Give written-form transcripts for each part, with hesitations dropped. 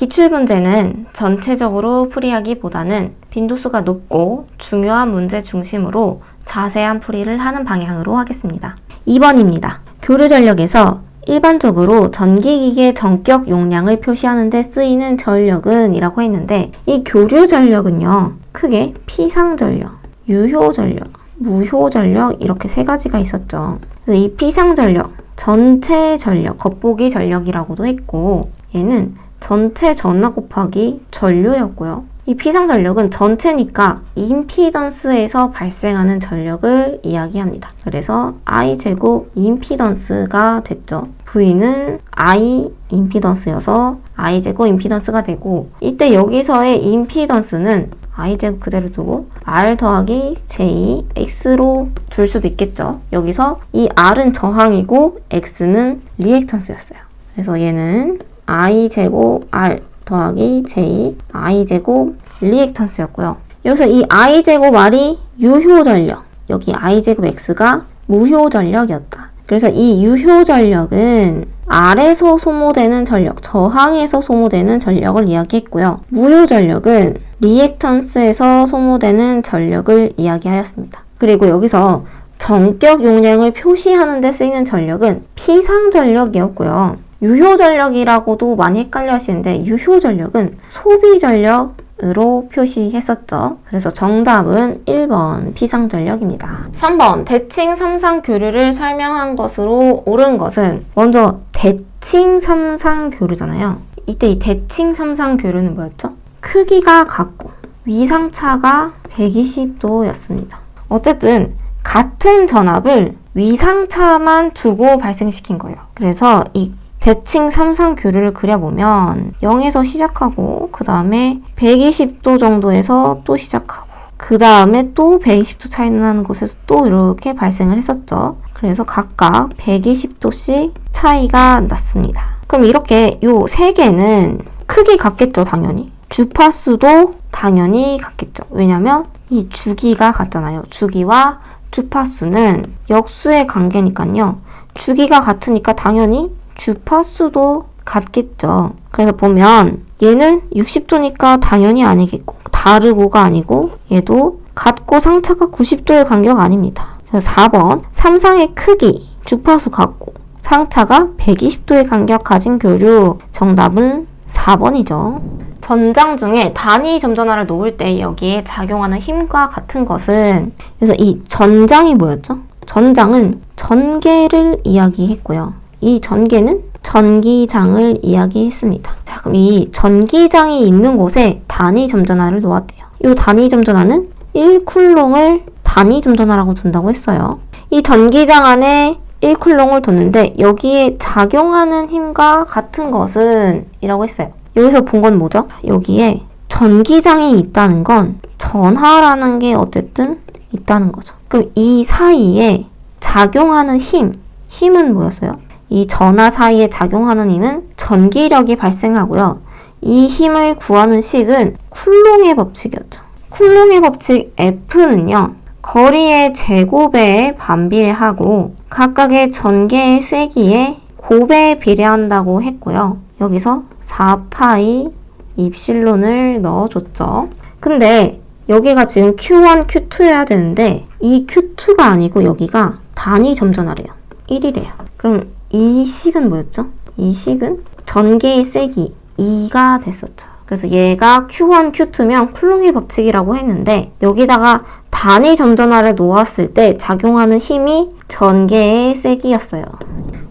기출문제는 전체적으로 풀이하기보다는 빈도수가 높고 중요한 문제 중심으로 자세한 풀이를 하는 방향으로 하겠습니다. 2번입니다. 교류 전력에서 일반적으로 전기기기의 전격 용량을 표시하는 데 쓰이는 전력은 이라고 했는데, 이 교류 전력은요, 크게 피상전력, 유효전력, 무효전력 이렇게 세 가지가 있었죠. 그래서 이 피상전력, 전체 전력, 겉보기 전력이라고도 했고, 얘는 전체 전하 곱하기 전류였고요. 이 피상전력은 전체니까 임피던스에서 발생하는 전력을 이야기합니다. 그래서 I제곱 임피던스가 됐죠. V는 I 임피던스여서 I제곱 임피던스가 되고, 이때 여기서의 임피던스는 I제곱 그대로 두고 R 더하기 J X로 둘 수도 있겠죠. 여기서 이 R은 저항이고 X는 리액턴스였어요. 그래서 얘는 I제곱 R 더하기 J I제곱 리액턴스였고요. 여기서 이 I제곱 R이 유효전력, 여기 I제곱 X가 무효전력이었다. 그래서 이 유효전력은 R에서 소모되는 전력, 저항에서 소모되는 전력을 이야기했고요. 무효전력은 리액턴스에서 소모되는 전력을 이야기하였습니다. 그리고 여기서 전격 용량을 표시하는 데 쓰이는 전력은 피상전력이었고요. 유효전력이라고도 많이 헷갈려 하시는데, 유효전력은 소비전력으로 표시했었죠. 그래서 정답은 1번 피상전력입니다. 3번 대칭 삼상교류를 설명한 것으로 옳은 것은, 먼저 대칭 삼상교류잖아요. 이때 이 대칭 삼상교류는 뭐였죠? 크기가 같고 위상차가 120도였습니다. 어쨌든 같은 전압을 위상차만 두고 발생시킨 거예요. 그래서 이 대칭 삼상교류를 그려보면 0에서 시작하고 그 다음에 120도 정도에서 또 시작하고 그 다음에 또 120도 차이 나는 곳에서 또 이렇게 발생을 했었죠. 그래서 각각 120도씩 차이가 났습니다. 그럼 이렇게 요 세 개는 크기 같겠죠, 당연히. 주파수도 당연히 같겠죠. 왜냐면 이 주기가 같잖아요. 주기와 주파수는 역수의 관계니까요. 주기가 같으니까 당연히 주파수도 같겠죠. 그래서 보면 얘는 60도니까 당연히 아니겠고, 다르고가 아니고 얘도 같고 상차가 90도의 간격 아닙니다. 그래서 4번 삼상의 크기, 주파수 같고 상차가 120도의 간격 가진 교류, 정답은 4번이죠. 전장 중에 단위 점전화를 놓을 때 여기에 작용하는 힘과 같은 것은, 그래서 이 전장이 뭐였죠? 전장은 전개를 이야기했고요. 이 전개는 전기장을 이야기했습니다. 자, 그럼 이 전기장이 있는 곳에 단위 점전화를 놓았대요. 이 단위 점전화는 1쿨롱을 단위 점전화라고 둔다고 했어요. 이 전기장 안에 1쿨롱을 뒀는데 여기에 작용하는 힘과 같은 것은 이라고 했어요. 여기서 본 건 뭐죠? 여기에 전기장이 있다는 건 전하라는 게 어쨌든 있다는 거죠. 그럼 이 사이에 작용하는 힘은 뭐였어요? 이 전하 사이에 작용하는 힘은 전기력이 발생하고요. 이 힘을 구하는 식은 쿨롱의 법칙이었죠. 쿨롱의 법칙 F는요, 거리의 제곱에 반비례하고 각각의 전개의 세기에 곱에 비례한다고 했고요. 여기서 4파이 입실론을 넣어줬죠. 근데 여기가 지금 Q1, Q2여야 되는데 이 Q2가 아니고 여기가 단위 점전하래요. 1이래요. 그럼 이 식은 뭐였죠? 이 식은 전개의 세기 2가 됐었죠. 그래서 얘가 Q1, Q2면 쿨롱의 법칙이라고 했는데 여기다가 단위 점전화를 놓았을 때 작용하는 힘이 전개의 세기였어요.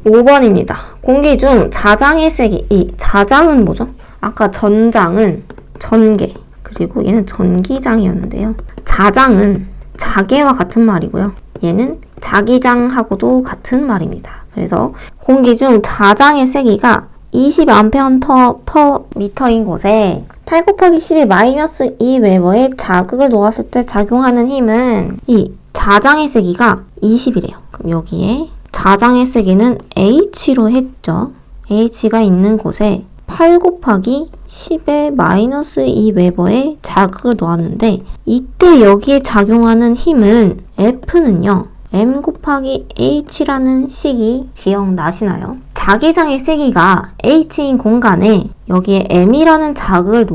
5번입니다. 공기 중 자장의 세기. 이 자장은 뭐죠? 아까 전장은 전개, 그리고 얘는 전기장이었는데요. 자장은 자개와 같은 말이고요. 얘는 자기장하고도 같은 말입니다. 그래서 공기 중 자장의 세기가 20A/m인 곳에 8 곱하기 10의 마이너스 2웨버의 자극을 놓았을 때 작용하는 힘은 이 자장의 세기가 20이래요. 그럼 여기에 자장의 세기는 H로 했죠. H가 있는 곳에 8 곱하기 10의 마이너스 2웨버의 자극을 놓았는데 이때 여기에 작용하는 힘은 F는요. M 곱하기 H라는 식이 기억나시나요? 자기장의 세기가 H인 공간에 여기에 M이라는 자극을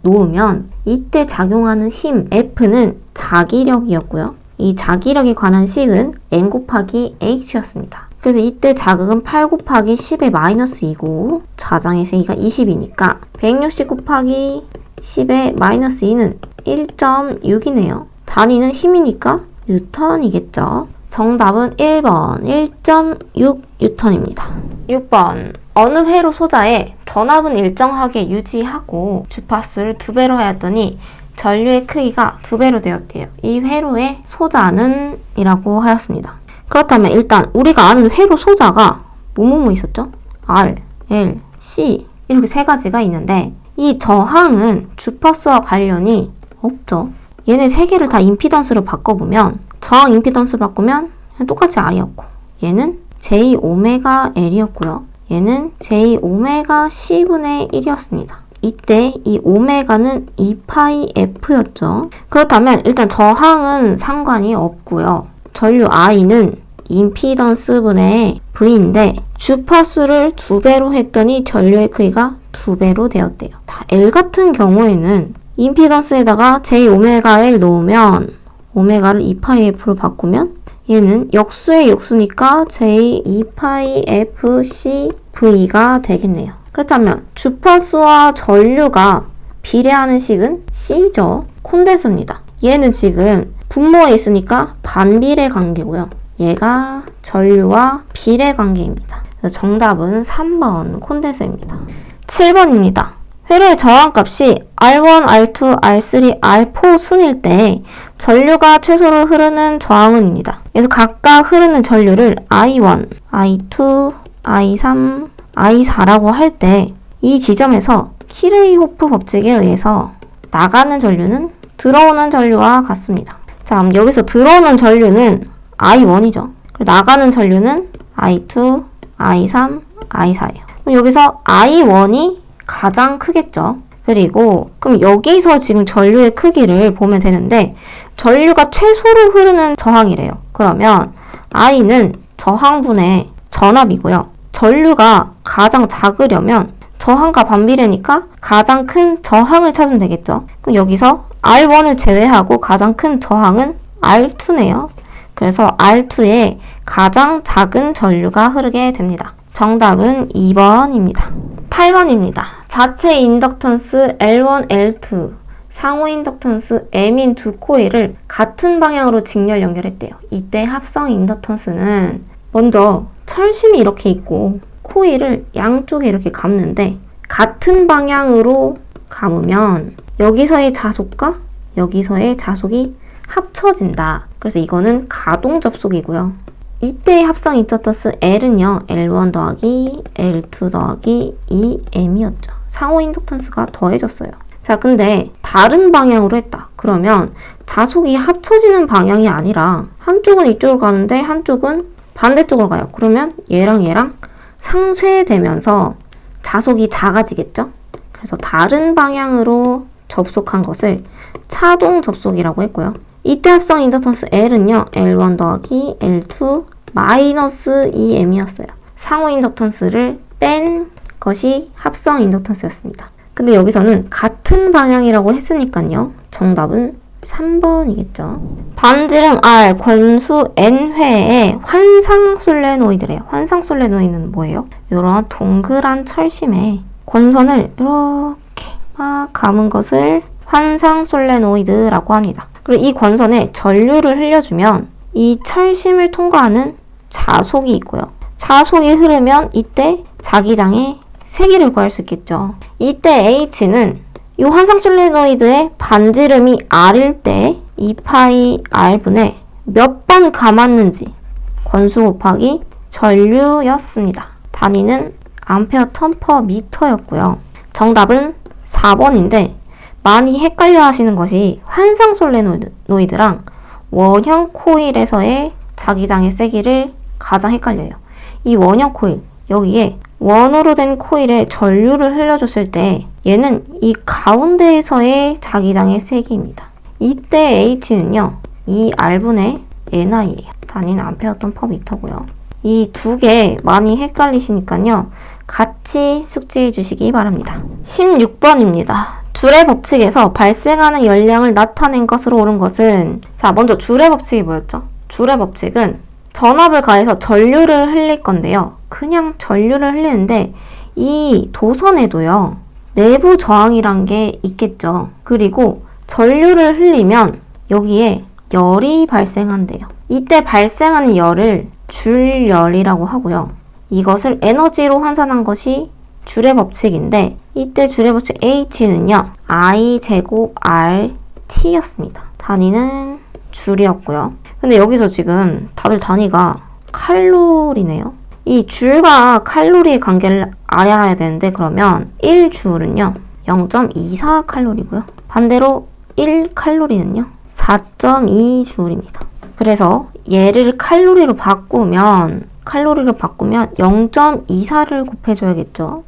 놓으면 이때 작용하는 힘 F는 자기력이었고요. 이 자기력에 관한 식은 N 곱하기 H였습니다. 그래서 이때 자극은 8 곱하기 10의 마이너스 2고 자장의 세기가 20이니까 160 곱하기 10의 마이너스 2는 1.6이네요. 단위는 힘이니까 뉴턴이겠죠. 정답은 1번 1.6 뉴턴입니다. 6번 어느 회로 소자에 전압은 일정하게 유지하고 주파수를 2배로 하였더니 전류의 크기가 2배로 되었대요. 이 회로의 소자는 이라고 하였습니다. 그렇다면 일단 우리가 아는 회로 소자가 뭐뭐뭐 있었죠? R, L, C 이렇게 세 가지가 있는데 이 저항은 주파수와 관련이 없죠. 얘네 세 개를 다 임피던스로 바꿔보면 저항 임피던스 바꾸면 똑같이 R이었고 얘는 J-L이었고요. 얘는 J-C분의 1이었습니다. 이때 이 오메가는 2파이F였죠. 그렇다면 일단 저항은 상관이 없고요. 전류 I는 임피던스분의 V인데 주파수를 2배로 했더니 전류의 크기가 2배로 되었대요. L 같은 경우에는 임피던스에다가 J-L 놓으면 오메가를 2파이F로 바꾸면 얘는 역수의 역수니까 J2파이FCV가 되겠네요. 그렇다면 주파수와 전류가 비례하는 식은 C죠. 콘덴서입니다. 얘는 지금 분모에 있으니까 반비례 관계고요. 얘가 전류와 비례 관계입니다. 그래서 정답은 3번 콘덴서입니다. 7번입니다. 회로의 저항값이 R1, R2, R3, R4 순일 때 전류가 최소로 흐르는 저항은입니다. 그래서 각각 흐르는 전류를 I1, I2, I3, I4라고 할 때 이 지점에서 키르이호프 법칙에 의해서 나가는 전류는 들어오는 전류와 같습니다. 자, 그럼 여기서 들어오는 전류는 I1이죠. 그리고 나가는 전류는 I2, I3, I4예요. 그럼 여기서 I1이 가장 크겠죠. 그리고 그럼 여기서 지금 전류의 크기를 보면 되는데 전류가 최소로 흐르는 저항이래요. 그러면 I는 저항분의 전압이고요. 전류가 가장 작으려면 저항과 반비례니까 가장 큰 저항을 찾으면 되겠죠. 그럼 여기서 R1을 제외하고 가장 큰 저항은 R2네요. 그래서 R2에 가장 작은 전류가 흐르게 됩니다. 정답은 2번입니다. 8번입니다. 자체 인덕턴스 L1, L2, 상호 인덕턴스 M인 두 코일을 같은 방향으로 직렬 연결했대요. 이때 합성 인덕턴스는 먼저 철심이 이렇게 있고 코일을 양쪽에 이렇게 감는데 같은 방향으로 감으면 여기서의 자속과 여기서의 자속이 합쳐진다. 그래서 이거는 가동 접속이고요. 이때의 합성 인덕턴스 L은요, L1 더하기 L2 더하기 2M이었죠. 상호 인덕턴스가 더해졌어요. 자, 근데 다른 방향으로 했다. 그러면 자속이 합쳐지는 방향이 아니라 한쪽은 이쪽으로 가는데 한쪽은 반대쪽으로 가요. 그러면 얘랑 얘랑 상쇄되면서 자속이 작아지겠죠? 그래서 다른 방향으로 접속한 것을 차동 접속이라고 했고요. 이때 합성 인덕턴스 L은요, L1 더하기 L2 마이너스 2M이었어요. 상호 인덕턴스를 뺀 것이 합성 인덕턴스였습니다. 근데 여기서는 같은 방향이라고 했으니까요. 정답은 3번이겠죠. 반지름 R, 권수 N회의 환상솔레노이드래요. 환상솔레노이드는 뭐예요? 이런 동그란 철심에 권선을 이렇게 막 감은 것을 환상솔레노이드라고 합니다. 그리고 이 권선에 전류를 흘려주면 이 철심을 통과하는 자속이 있고요. 자속이 흐르면 이때 자기장의 세기를 구할 수 있겠죠. 이때 H는 이 환상솔레노이드의 반지름이 R일 때 2파이 R분에 몇 번 감았는지 권수 곱하기 전류였습니다. 단위는 암페어 턴 퍼 미터였고요. 정답은 4번인데 많이 헷갈려 하시는 것이 환상솔레노이드랑 원형 코일에서의 자기장의 세기를 가장 헷갈려요. 이 원형 코일, 여기에 원으로 된 코일에 전류를 흘려줬을 때 얘는 이 가운데에서의 자기장의 세기입니다. 이때 H는요, 2R분의 NI예요. 단위는 암페어 턴 퍼 미터고요. 이 두 개 많이 헷갈리시니까요. 같이 숙지해 주시기 바랍니다. 16번입니다. 줄의 법칙에서 발생하는 열량을 나타낸 것으로 옳은 것은, 자, 먼저 줄의 법칙이 뭐였죠? 줄의 법칙은 전압을 가해서 전류를 흘릴 건데요. 그냥 전류를 흘리는데 이 도선에도요, 내부 저항이란 게 있겠죠. 그리고 전류를 흘리면 여기에 열이 발생한대요. 이때 발생하는 열을 줄열이라고 하고요. 이것을 에너지로 환산한 것이 줄의 법칙인데, 이때 줄의 법칙 H는요, I 제곱 RT였습니다. 단위는 줄이었고요. 근데 여기서 지금 다들 단위가 칼로리네요. 이 줄과 칼로리의 관계를 알아야 되는데, 그러면 1줄은요 0.24 칼로리고요. 반대로 1칼로리는요 4.2줄입니다. 그래서 얘를 칼로리로 바꾸면 0.24를 곱해줘야겠죠.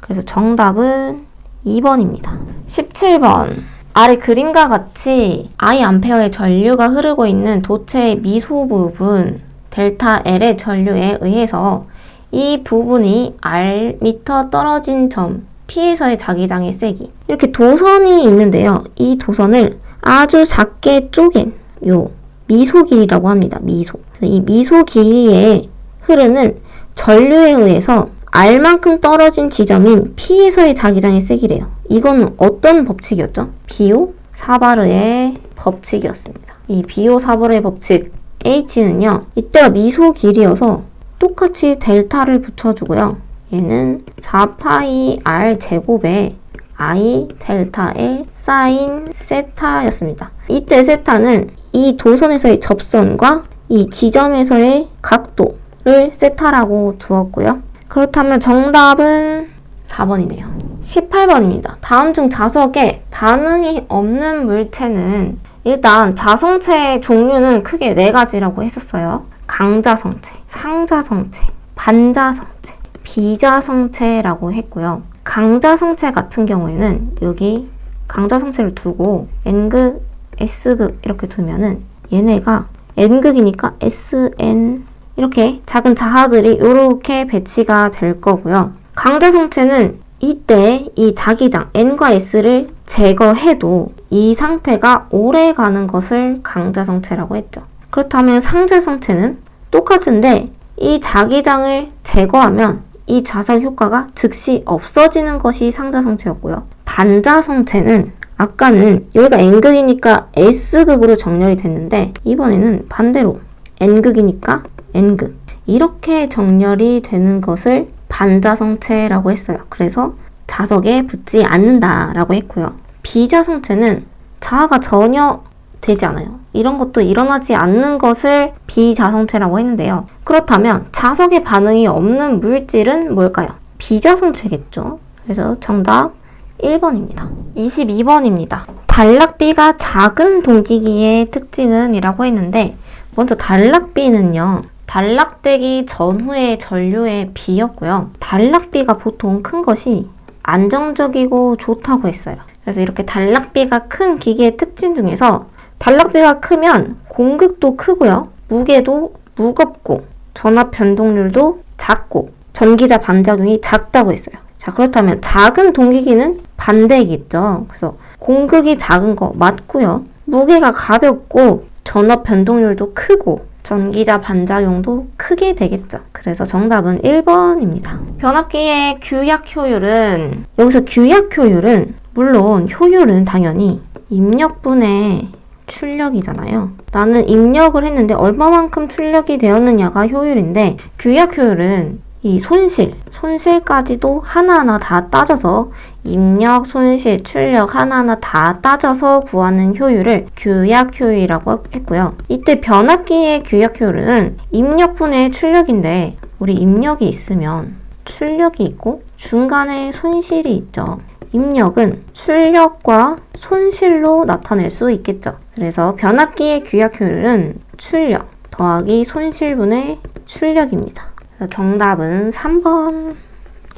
그래서 정답은 2번입니다. 17번. 아래 그림과 같이 I 암페어의 전류가 흐르고 있는 도체의 미소 부분 델타 L의 전류에 의해서 이 부분이 R미터 떨어진 점 P에서의 자기장의 세기, 이렇게 도선이 있는데요. 이 도선을 아주 작게 쪼갠 요 미소 길이라고 합니다. 미소. 이 미소 길이에 흐르는 전류에 의해서 R만큼 떨어진 지점인 P에서의 자기장의 세기래요. 이거는 어떤 법칙이었죠? 비오 사바르의 법칙이었습니다. 이 비오 사바르의 법칙 H는요, 이때가 미소 길이여서 똑같이 델타를 붙여주고요. 얘는 4파이 R 제곱에 I 델타 L 사인 세타였습니다. 이때 세타는 이 도선에서의 접선과 이 지점에서의 각도를 세타라고 두었고요. 그렇다면 정답은 4번이네요. 18번입니다. 다음 중 자석에 반응이 없는 물체는, 일단 자성체의 종류는 크게 4가지라고 했었어요. 강자성체, 상자성체, 반자성체, 비자성체라고 했고요. 강자성체 같은 경우에는 여기 강자성체를 두고 N극, S극 이렇게 두면은 얘네가 N극이니까 SN 이렇게 작은 자하들이 이렇게 배치가 될 거고요. 강자성체는 이때 이 자기장 N과 S를 제거해도 이 상태가 오래 가는 것을 강자성체라고 했죠. 그렇다면 상자성체는 똑같은데 이 자기장을 제거하면 이 자석 효과가 즉시 없어지는 것이 상자성체였고요. 반자성체는 아까는 여기가 N극이니까 S극으로 정렬이 됐는데 이번에는 반대로 N극이니까 N극 이렇게 정렬이 되는 것을 반자성체라고 했어요. 그래서 자석에 붙지 않는다라고 했고요. 비자성체는 자아가 전혀 되지 않아요. 이런 것도 일어나지 않는 것을 비자성체라고 했는데요. 그렇다면 자석에 반응이 없는 물질은 뭘까요? 비자성체겠죠. 그래서 정답 1번입니다. 22번입니다. 단락비가 작은 동기기의 특징은 이라고 했는데, 먼저 단락비는요, 단락되기 전후의 전류의 비였고요. 단락비가 보통 큰 것이 안정적이고 좋다고 했어요. 그래서 이렇게 단락비가 큰 기계의 특징 중에서 단락비가 크면 공극도 크고요. 무게도 무겁고 전압 변동률도 작고 전기자 반작용이 작다고 했어요. 자, 그렇다면 작은 동기기는 반대이겠죠. 그래서 공극이 작은 거 맞고요. 무게가 가볍고 전압 변동률도 크고 전기자 반작용도 크게 되겠죠. 그래서 정답은 1번입니다. 변압기의 규약 효율은, 여기서 규약 효율은 물론 효율은 당연히 입력분의 출력이잖아요. 나는 입력을 했는데 얼마만큼 출력이 되었느냐가 효율인데, 규약 효율은 이 손실까지도 하나하나 다 따져서 입력, 손실, 출력 하나하나 다 따져서 구하는 효율을 규약 효율이라고 했고요. 이때 변압기의 규약 효율은 입력분의 출력인데, 우리 입력이 있으면 출력이 있고 중간에 손실이 있죠. 입력은 출력과 손실로 나타낼 수 있겠죠. 그래서 변압기의 규약 효율은 출력 더하기 손실분의 출력입니다. 그래서 정답은 3번입니다.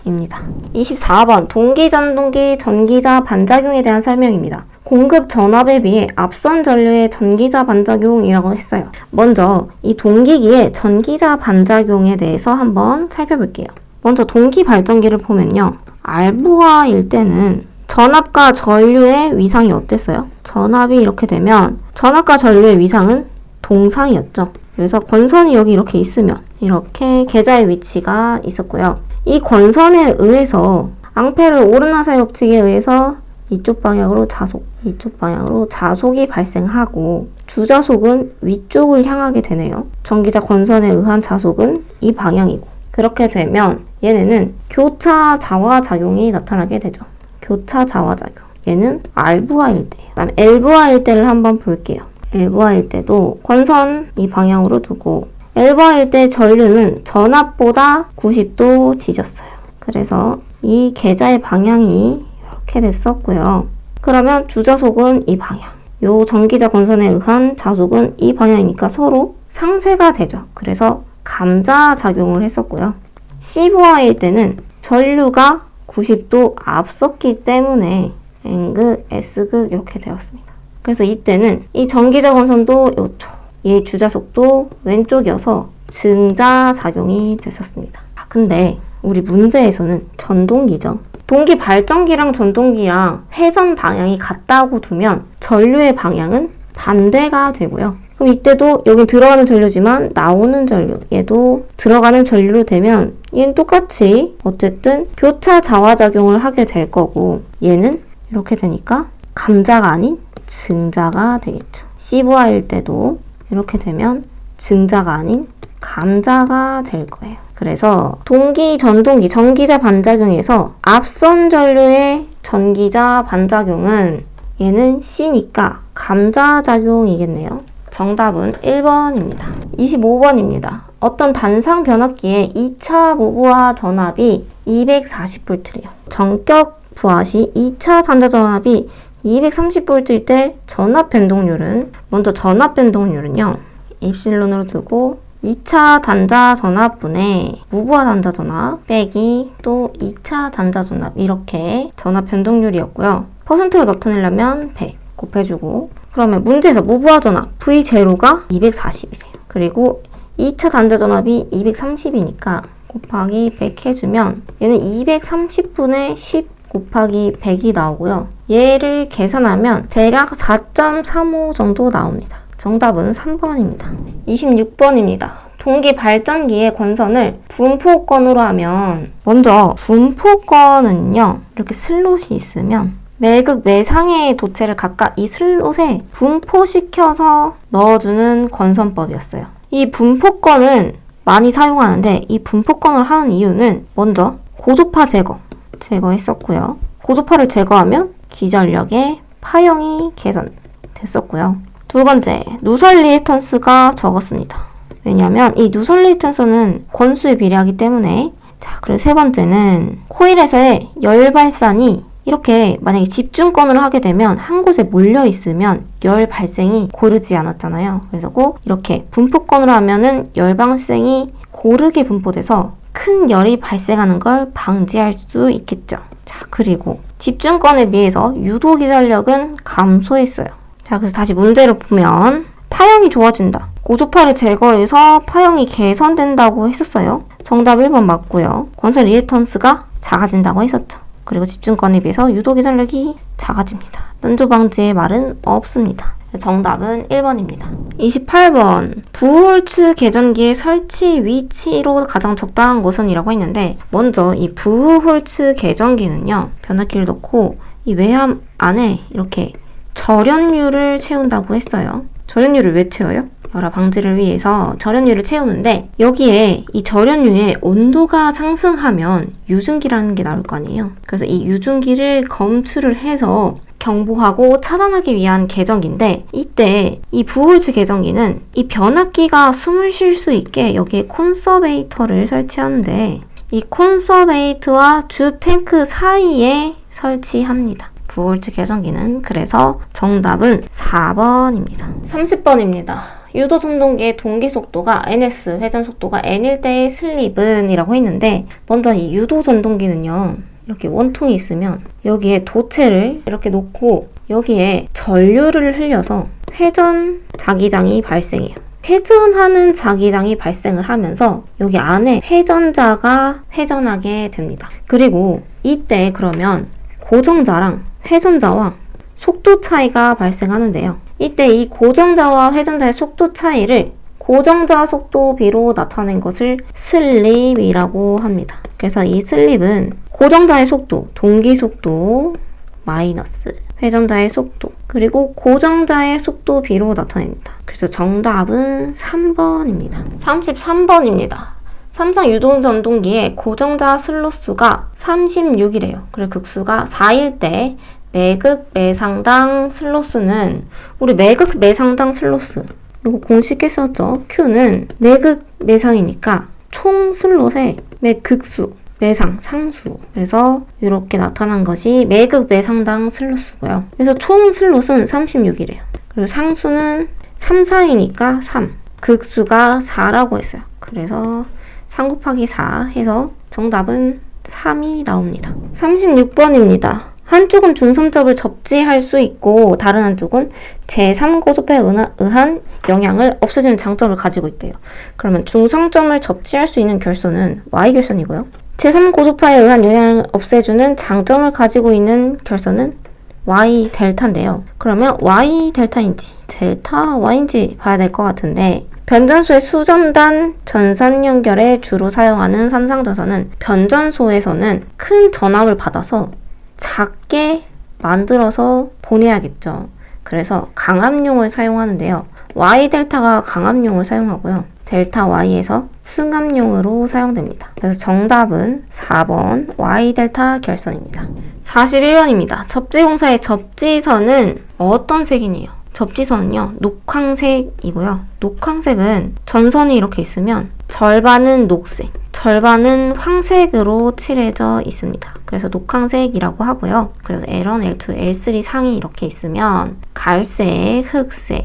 입니다. 24번 동기, 전동기, 전기자, 반작용에 대한 설명입니다. 공급 전압에 비해 앞선 전류의 전기자 반작용이라고 했어요. 먼저 이 동기기의 전기자 반작용에 대해서 한번 살펴볼게요. 먼저 동기 발전기를 보면요. 알부하일 때는 전압과 전류의 위상이 어땠어요? 전압이 이렇게 되면 전압과 전류의 위상은 동상이었죠. 그래서 권선이 여기 이렇게 있으면 이렇게 계자의 위치가 있었고요. 이 권선에 의해서 앙페르 오르나사 법칙에 의해서 이쪽 방향으로 자속이 발생하고 주자속은 위쪽을 향하게 되네요. 전기자 권선에 의한 자속은 이 방향이고, 그렇게 되면 얘네는 교차 자화작용이 나타나게 되죠. 교차 자화작용. 얘는 R부하일 때예요. 그다음 L부하일 때를 한번 볼게요. L부하일 때도 권선 이 방향으로 두고, L부하일 때 전류는 전압보다 90도 뒤졌어요. 그래서 이 계자의 방향이 이렇게 됐었고요. 그러면 주자속은 이 방향, 요 전기자 권선에 의한 자속은 이 방향이니까 서로 상쇄가 되죠. 그래서 감자작용을 했었고요. C부하일 때는 전류가 90도 앞섰기 때문에 N극, S극 이렇게 되었습니다. 그래서 이때는 이 전기자 권선도 요쪽, 얘 주자속도 왼쪽이어서 증자작용이 됐었습니다. 근데 우리 문제에서는 전동기죠. 동기 발전기랑 전동기랑 회전 방향이 같다고 두면 전류의 방향은 반대가 되고요. 그럼 이때도 여긴 들어가는 전류지만 나오는 전류, 얘도 들어가는 전류로 되면 얘는 똑같이 어쨌든 교차 자화작용을 하게 될 거고, 얘는 이렇게 되니까 감자가 아닌 증자가 되겠죠. C부하일 때도 이렇게 되면 증자가 아닌 감자가 될 거예요. 그래서 동기, 전동기, 전기자 반작용에서 앞선 전류의 전기자 반작용은 얘는 C니까 감자작용이겠네요. 정답은 1번입니다. 25번입니다. 어떤 단상 변압기의 2차 무부하 전압이 240V래요. 정격 부하 시 2차 단자 전압이 230V일 때 전압 변동률은, 먼저 전압 변동률은요. 입실론으로 두고 2차 단자 전압분의 무부하 단자 전압 빼기 또 2차 단자 전압, 이렇게 전압 변동률이었고요. 퍼센트로 나타내려면 100 곱해주고, 그러면 문제에서 무부하 전압 V0가 240이래요. 그리고 2차 단자 전압이 230이니까 곱하기 100 해주면 얘는 230분의 10 곱하기 100이 나오고요. 얘를 계산하면 대략 4.35 정도 나옵니다. 정답은 3번입니다. 26번입니다. 동기 발전기의 권선을 분포권으로 하면, 먼저 분포권은요, 이렇게 슬롯이 있으면 매극 매상의 도체를 각각 이 슬롯에 분포시켜서 넣어주는 권선법이었어요. 이 분포권은 많이 사용하는데, 이 분포권을 하는 이유는 먼저 고조파 제거했었고요. 고조파를 제거하면 기전력의 파형이 개선됐었고요. 두 번째, 누설 리액턴스가 적었습니다. 왜냐하면 이 누설 리액턴스는 권수에 비례하기 때문에. 자, 그리고 세 번째는 코일에서의 열 발산이 이렇게 만약에 집중권을 하게 되면 한 곳에 몰려 있으면 열 발생이 고르지 않았잖아요. 그래서 꼭 이렇게 분포권으로 하면은 열 발생이 고르게 분포돼서 큰 열이 발생하는 걸 방지할 수 있겠죠. 자, 그리고 집중권에 비해서 유도 기전력은 감소했어요. 자, 그래서 다시 문제를 보면 파형이 좋아진다. 고조파를 제거해서 파형이 개선된다고 했었어요. 정답 1번 맞고요. 권선 리액턴스가 작아진다고 했었죠. 그리고 집중권에 비해서 유도 기전력이 작아집니다. 난조 방지의 말은 없습니다. 정답은 1번입니다. 28번. 부홀츠 계전기의 설치 위치로 가장 적당한 곳은 이라고 했는데, 먼저 이 부홀츠 계전기는요, 변압기를 넣고 이 외함 안에 이렇게 절연유를 채운다고 했어요. 절연유를 왜 채워요? 열화 방지를 위해서 절연유를 채우는데, 여기에 이 절연유의 온도가 상승하면 유증기라는 게 나올 거 아니에요. 그래서 이 유증기를 검출을 해서 경보하고 차단하기 위한 계전기인데, 이때 이 부홀츠 계전기는 이 변압기가 숨을 쉴 수 있게 여기에 콘서베이터를 설치하는데, 이 콘서베이트와 주 탱크 사이에 설치합니다. 부홀츠 계전기는. 그래서 정답은 4번입니다. 30번입니다. 유도 전동기의 동기 속도가 ns, 회전 속도가 n일 때의 슬립은 이라고 했는데, 먼저 이 유도 전동기는요, 이렇게 원통이 있으면 여기에 도체를 이렇게 놓고 여기에 전류를 흘려서 회전 자기장이 발생해요. 회전하는 자기장이 발생을 하면서 여기 안에 회전자가 회전하게 됩니다. 그리고 이때 그러면 고정자랑 회전자와 속도 차이가 발생하는데요. 이때 이 고정자와 회전자의 속도 차이를 고정자 속도비로 나타낸 것을 슬립이라고 합니다. 그래서 이 슬립은 고정자의 속도, 동기 속도 마이너스 회전자의 속도, 그리고 고정자의 속도비로 나타냅니다. 그래서 정답은 3번입니다. 33번입니다. 삼성 유도전동기의 고정자 슬롯수가 36이래요. 그리고 극수가 4일 때 매극 매상당 슬롯수는, 우리 매극 매상당 슬롯수 이거 공식 했었죠. Q는 매극 매상이니까 총 슬롯의 매극수, 매상, 상수. 그래서 이렇게 나타난 것이 매극 매상당 슬롯수고요. 그래서 총 슬롯은 36이래요. 그리고 상수는 3, 4이니까 3. 극수가 4라고 했어요. 그래서 3 곱하기 4 해서 정답은 3이 나옵니다. 36번입니다. 한쪽은 중섬점을 접지할 수 있고 다른 한쪽은 제3고속파에 의한 영향을 없애주는 장점을 가지고 있대요. 그러면 중성점을 접지할 수 있는 결선은 Y결선이고요. 제3고속파에 의한 영향을 없애주는 장점을 가지고 있는 결선은 Y 델타인데요. 그러면 Y 델타인지 델타 Y인지 봐야 될 것 같은데, 변전소의 수전단 전선 연결에 주로 사용하는 삼상전선은 변전소에서는 큰 전압을 받아서 작게 만들어서 보내야겠죠. 그래서 강압용을 사용하는데요. Y 델타가 강압용을 사용하고요. 델타 Y에서 승압용으로 사용됩니다. 그래서 정답은 4번 Y 델타 결선입니다. 41번입니다. 접지공사의 접지선은 어떤 색이네요? 접지선은요, 녹황색이고요. 녹황색은 전선이 이렇게 있으면 절반은 녹색, 절반은 황색으로 칠해져 있습니다. 그래서 녹황색이라고 하고요. 그래서 L1, L2, L3 상이 이렇게 있으면 갈색, 흑색,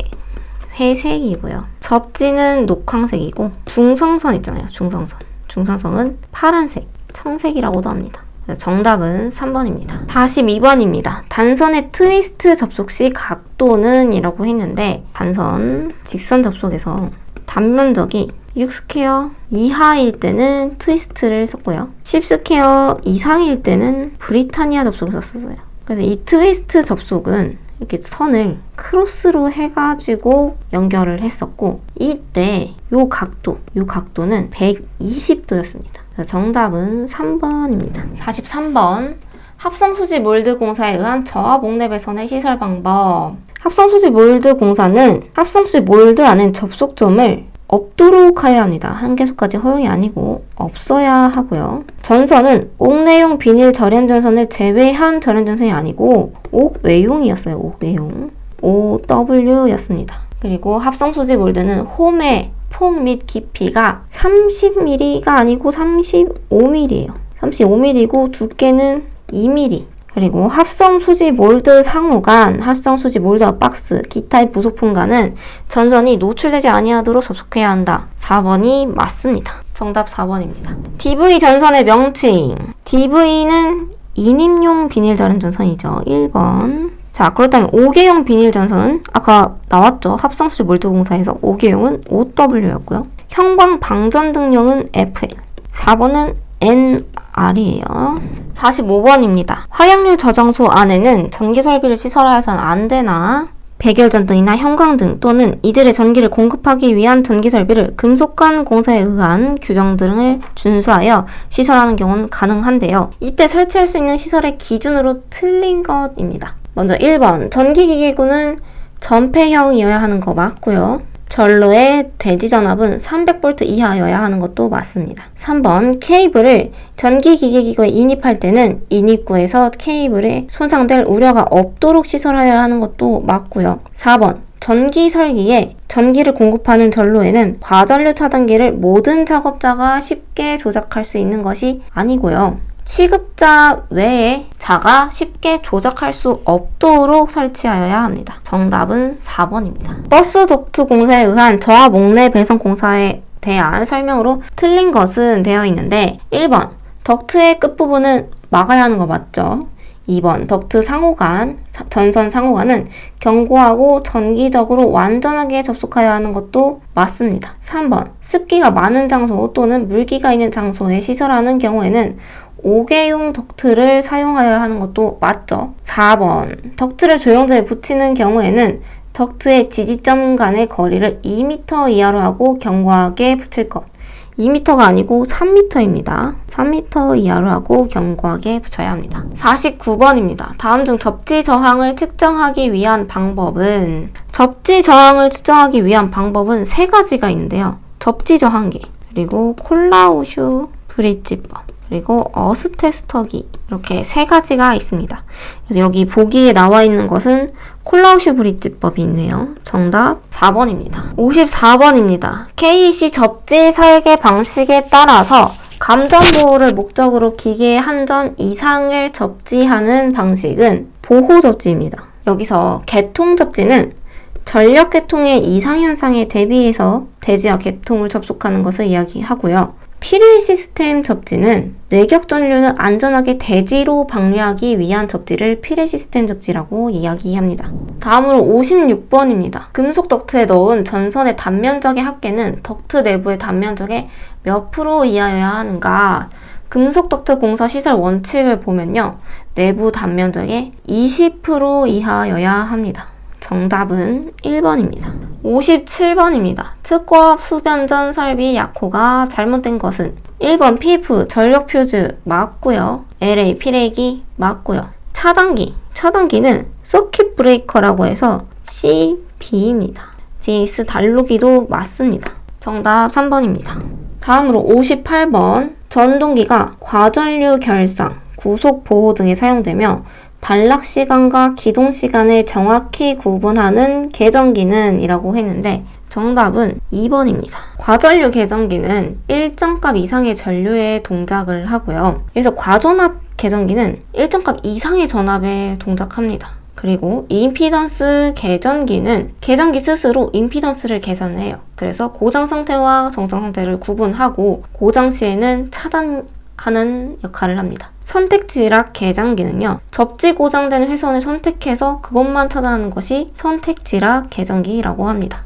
회색이고요. 접지는 녹황색이고 중성선 있잖아요. 중성선. 중성선은 파란색, 청색이라고도 합니다. 정답은 3번입니다. 42번입니다. 단선의 트위스트 접속 시 각도는 이라고 했는데, 단선 직선 접속에서 단면적이 6스퀘어 이하일 때는 트위스트를 썼고요. 10스퀘어 이상일 때는 브리타니아 접속을 썼어요. 그래서 이 트위스트 접속은 이렇게 선을 크로스로 해가지고 연결을 했었고, 이때 요 각도는 120도였습니다. 정답은 3번입니다. 43번. 합성수지 몰드 공사에 의한 저하 목내 배선의 시설 방법. 합성수지 몰드 공사는 합성수지 몰드 안엔 접속점을 없도록 하여야 합니다. 한계속까지 허용이 아니고 없어야 하고요. 전선은 옥내용 비닐 절연전선을 제외한 절연전선이 아니고 옥외용이었어요. 옥외용. OW였습니다. 그리고 합성수지 몰드는 홈의 폭 및 깊이가 30mm가 아니고 35mm예요. 35mm이고 두께는 2mm. 그리고 합성수지 몰드 상호간, 합성수지 몰드 박스, 기타의 부속품과는 전선이 노출되지 아니하도록 접속해야 한다. 4번이 맞습니다. 정답 4번입니다. DV 전선의 명칭. DV는 인입용 비닐 절연 전선이죠. 1번. 자, 그렇다면 5개용 비닐 전선은 아까 나왔죠. 합성수지 몰드 공사에서 5개용은 OW였고요. 형광 방전등용은 FL. 4번은 NR이에요. 45번입니다. 화약류 저장소 안에는 전기 설비를 시설하여서는 안 되나? 백열전등이나 형광등 또는 이들의 전기를 공급하기 위한 전기 설비를 금속관 공사에 의한 규정 등을 준수하여 시설하는 경우는 가능한데요. 이때 설치할 수 있는 시설의 기준으로 틀린 것입니다. 먼저 1번, 전기기기구는 전폐형이어야 하는 거 맞고요. 전로의 대지전압은 300V 이하여야 하는 것도 맞습니다. 3번, 케이블을 전기기기기구에 인입할 때는 인입구에서 케이블에 손상될 우려가 없도록 시설하여야 하는 것도 맞고요. 4번, 전기 설기에 전기를 공급하는 전로에는 과전류 차단기를 모든 작업자가 쉽게 조작할 수 있는 것이 아니고요. 취급자 외에 자가 쉽게 조작할 수 없도록 설치하여야 합니다. 정답은 4번입니다. 버스 덕트 공사에 의한 저하 목내 배선 공사에 대한 설명으로 틀린 것은 되어 있는데 1번 덕트의 끝부분은 막아야 하는 거 맞죠? 2번 덕트 상호간, 전선 상호간은 견고하고 전기적으로 완전하게 접속하여야 하는 것도 맞습니다. 3번 습기가 많은 장소 또는 물기가 있는 장소에 시설하는 경우에는 5개용 덕트를 사용하여야 하는 것도 맞죠. 4번 덕트를 조영제에 붙이는 경우에는 덕트의 지지점 간의 거리를 2m 이하로 하고 견고하게 붙일 것. 2m가 아니고 3m입니다. 3m 이하로 하고 견고하게 붙여야 합니다. 49번입니다. 다음 중 접지 저항을 측정하기 위한 방법은 세 가지가 있는데요. 접지 저항기, 그리고 콜라우슈 브릿지법, 그리고 어스테스터기, 이렇게 세 가지가 있습니다. 여기 보기에 나와 있는 것은 콜라우슈 브릿지법이 있네요. 정답 4번입니다. 54번입니다. KEC 접지 설계 방식에 따라서 감전 보호를 목적으로 기계의 한 점 이상을 접지하는 방식은 보호 접지입니다. 여기서 개통 접지는 전력 계통의 이상 현상에 대비해서 대지와 계통을 접속하는 것을 이야기하고요. 피레 시스템 접지는 뇌격 전류는 안전하게 대지로 방류하기 위한 접지를 피레 시스템 접지라고 이야기합니다. 다음으로 56번입니다. 금속 덕트에 넣은 전선의 단면적의 합계는 덕트 내부의 단면적의 몇 프로 이하여야 하는가? 금속 덕트 공사 시설 원칙을 보면요. 내부 단면적의 20% 이하여야 합니다. 정답은 1번입니다. 57번입니다. 특고압 수변전 설비 약호가 잘못된 것은 1번 PF 전력 퓨즈 맞고요. LA 피레기 맞고요. 차단기는 서킷 브레이커라고 해서 CB입니다. JS 단로기도 맞습니다. 정답 3번입니다. 다음으로 58번 전동기가 과전류 결상, 구속 보호 등에 사용되며 단락 시간과 기동 시간을 정확히 구분하는 계정기는 이라고 했는데 정답은 2번입니다. 과전류 계정기는 일정 값 이상의 전류에 동작을 하고요. 그래서 과전압 계정기는 일정 값 이상의 전압에 동작합니다. 그리고 임피던스 계전기는 계전기 스스로 임피던스를 계산해요. 그래서 고장 상태와 정상 상태를 구분하고 고장 시에는 차단하는 역할을 합니다. 선택지락 계장기는요. 접지 고장된 회선을 선택해서 그것만 차단하는 것이 선택지락 계전기라고 합니다.